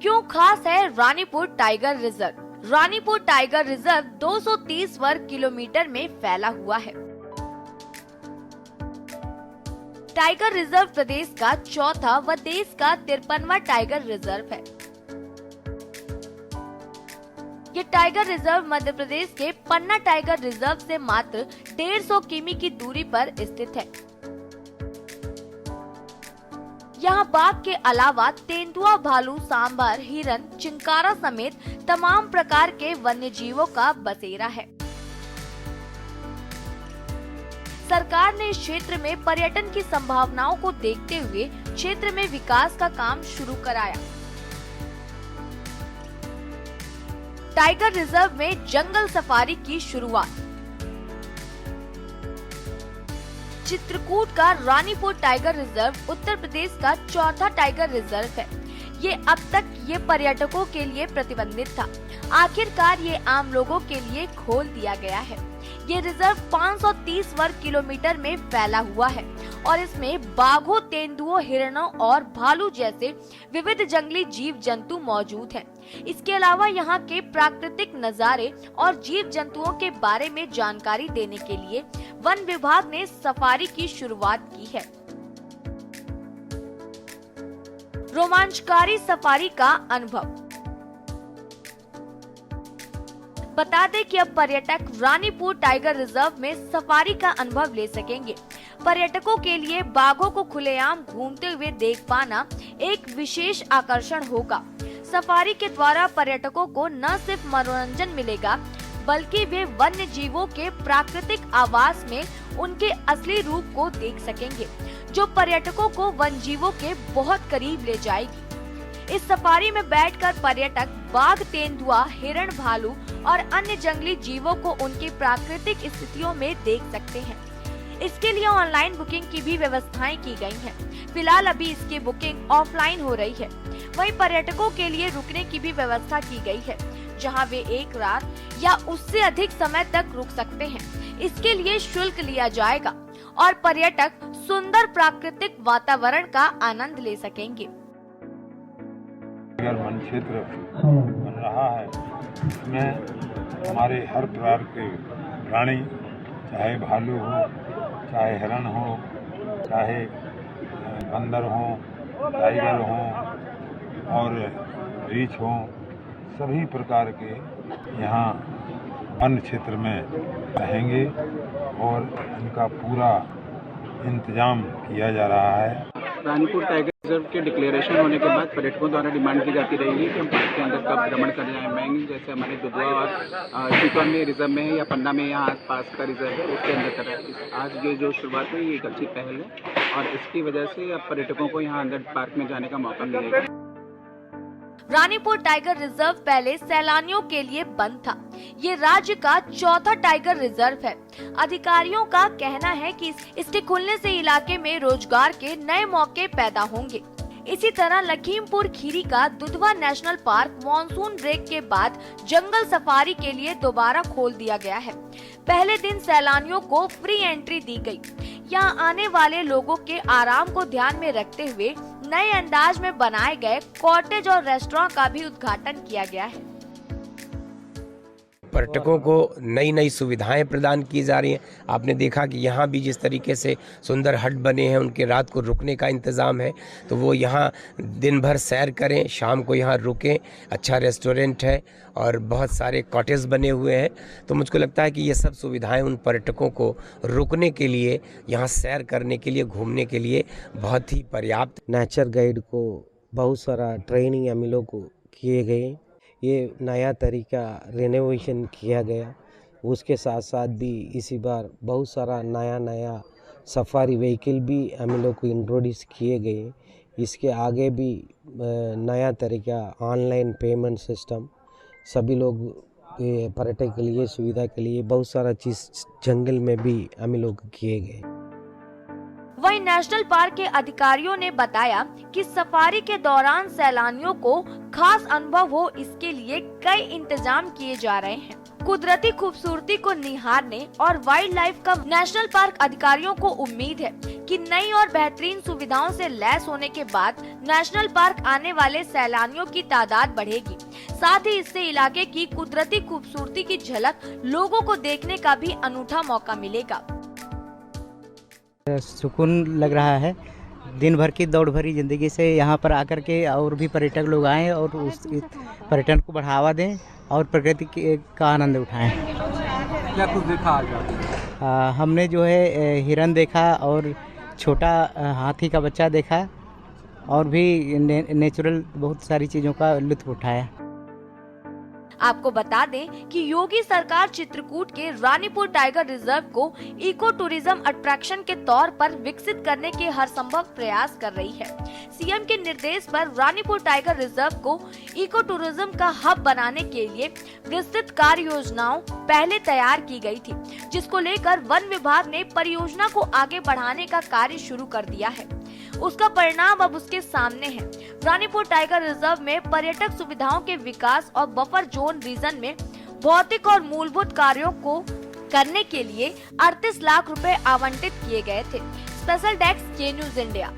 क्यों खास है Ranipur tiger reserve? Ranipur tiger reserve 230 वर्ग किलोमीटर में फैला हुआ है। टाइगर रिजर्व प्रदेश का चौथा व देश का 53वां टाइगर रिजर्व है। ये टाइगर रिजर्व मध्य प्रदेश के पन्ना टाइगर रिजर्व से मात्र 150 किमी की दूरी पर स्थित है। यहाँ बाघ के अलावा तेंदुआ, भालू, सांभर, हिरन, चिंकारा समेत तमाम प्रकार के वन्य जीवों का बसेरा है। सरकार ने इस क्षेत्र में पर्यटन की संभावनाओं को देखते हुए क्षेत्र में विकास का काम शुरू कराया। टाइगर रिजर्व में जंगल सफारी की शुरुआत। चित्रकूट का रानीपुर टाइगर रिजर्व उत्तर प्रदेश का चौथा टाइगर रिजर्व है। ये अब तक ये पर्यटकों के लिए प्रतिबंधित था। आखिरकार ये आम लोगों के लिए खोल दिया गया है। ये रिजर्व 530 वर्ग किलोमीटर में फैला हुआ है और इसमें बाघों, तेंदुओं, हिरणों और भालू जैसे विविध जंगली जीव जंतु मौजूद हैं। इसके अलावा यहाँ के प्राकृतिक नजारे और जीव जंतुओं के बारे में जानकारी देने के लिए वन विभाग ने सफारी की शुरुआत की है। रोमांचकारी सफारी का अनुभव। बता दें कि अब पर्यटक रानीपुर टाइगर रिजर्व में सफारी का अनुभव ले सकेंगे। पर्यटकों के लिए बाघों को खुलेआम घूमते हुए देख पाना एक विशेष आकर्षण होगा। सफारी के द्वारा पर्यटकों को न सिर्फ मनोरंजन मिलेगा, बल्कि वे वन्य जीवों के प्राकृतिक आवास में उनके असली रूप को देख सकेंगे, जो पर्यटकों को वन जीवों के बहुत करीब ले जाएगी। इस सफारी में बैठकर पर्यटक बाघ, तेंदुआ, हिरण, भालू और अन्य जंगली जीवों को उनकी प्राकृतिक स्थितियों में देख सकते हैं। इसके लिए ऑनलाइन बुकिंग की भी व्यवस्थाएं की गई हैं। फिलहाल अभी इसकी बुकिंग ऑफलाइन हो रही है। वहीं पर्यटकों के लिए रुकने की भी व्यवस्था की गई है, जहां वे एक रात या उससे अधिक समय तक रुक सकते हैं। इसके लिए शुल्क लिया जाएगा और पर्यटक सुंदर प्राकृतिक वातावरण का आनंद ले सकेंगे। वन क्षेत्र बन रहा है, इसमें हमारे हर प्रकार के प्राणी, चाहे भालू हो, चाहे हिरण हो, चाहे बंदर हो, टाइगर हो और रीछ हो, सभी प्रकार के यहाँ वन क्षेत्र में रहेंगे और इनका पूरा इंतजाम किया जा रहा है। रानीपुर टाइगर रिजर्व के डिक्लेरेशन होने के बाद पर्यटकों द्वारा डिमांड की जाती रहेगी कि हम पार्क के अंदर कब भ्रमण करने जाएंगे। जैसे हमारे दुधवा और चितौड़ में रिजर्व में है या पन्ना में यहाँ आस पास का रिजर्व है, उसके अंदर कर रहा है। आज ये जो शुरुआत हुई ये एक अच्छी पहल है और इसकी वजह से अब पर्यटकों को यहाँ अंदर पार्क में जाने का मौका मिलेगा। रानीपुर टाइगर रिजर्व पहले सैलानियों के लिए बंद था। ये राज्य का चौथा टाइगर रिजर्व है। अधिकारियों का कहना है कि इसके खुलने से इलाके में रोजगार के नए मौके पैदा होंगे। इसी तरह लखीमपुर खीरी का Dudhwa national park monsoon break के बाद जंगल सफारी के लिए दोबारा खोल दिया गया है। पहले दिन सैलानियों को फ्री एंट्री दी गई। यहाँ आने वाले लोगों के आराम को ध्यान में रखते हुए नए अंदाज में बनाए गए कॉटेज और रेस्टोरेंट का भी उद्घाटन किया गया है। पर्यटकों को नई नई सुविधाएं प्रदान की जा रही हैं। आपने देखा कि यहाँ भी जिस तरीके से सुंदर हट बने हैं, उनके रात को रुकने का इंतज़ाम है, तो वो यहाँ दिन भर सैर करें, शाम को यहाँ रुकें। अच्छा रेस्टोरेंट है और बहुत सारे कॉटेज बने हुए हैं। तो मुझको लगता है कि ये सब सुविधाएं उन पर्यटकों को रुकने के लिए, यहाँ सैर करने के लिए, घूमने के लिए बहुत ही पर्याप्त। नेचर गाइड को बहुत सारा ट्रेनिंग हम लोग को किए गए। ये नया तरीका रेनोवेशन किया गया। उसके साथ साथ भी इसी बार बहुत सारा नया सफारी व्हीकल भी हम लोग को इंट्रोड्यूस किए गए। इसके आगे भी नया तरीका ऑनलाइन पेमेंट सिस्टम, सभी लोग पर्यटक के लिए, सुविधा के लिए बहुत सारा चीज़ जंगल में भी हम लोग किए गए। वहीं नेशनल पार्क के अधिकारियों ने बताया कि सफारी के दौरान सैलानियों को खास अनुभव हो, इसके लिए कई इंतजाम किए जा रहे हैं। कुदरती खूबसूरती को निहारने और वाइल्ड लाइफ का नेशनल पार्क अधिकारियों को उम्मीद है कि नई और बेहतरीन सुविधाओं से लैस होने के बाद नेशनल पार्क आने वाले सैलानियों की तादाद बढ़ेगी। साथ ही इससे इलाके की कुदरती खूबसूरती की झलक लोगों को देखने का भी अनूठा मौका मिलेगा। सुकून लग रहा है। दिन भर की दौड़ भरी ज़िंदगी से यहाँ पर आकर के और भी पर्यटक लोग आएँ और उस पर्यटन को बढ़ावा दें और प्रकृति का आनंद उठाएं। क्या कुछ देखा आज? हमने जो है हिरन देखा और छोटा हाथी का बच्चा देखा और भी नेचुरल बहुत सारी चीज़ों का लुत्फ उठाया। आपको बता दें कि योगी सरकार चित्रकूट के रानीपुर टाइगर रिजर्व को इको टूरिज्म अट्रैक्शन के तौर पर विकसित करने के हर संभव प्रयास कर रही है। सीएम के निर्देश पर रानीपुर टाइगर रिजर्व को इको टूरिज्म का हब बनाने के लिए विस्तृत कार्य योजनाओं पहले तैयार की गई थी, जिसको लेकर वन विभाग ने परियोजना को आगे बढ़ाने का कार्य शुरू कर दिया है। उसका परिणाम अब उसके सामने है। रानीपुर टाइगर रिजर्व में पर्यटक सुविधाओं के विकास और बफर जोन रीजन में भौतिक और मूलभूत कार्यों को करने के लिए 38 लाख रुपए आवंटित किए गए थे। स्पेशल डेस्क के न्यूज इंडिया।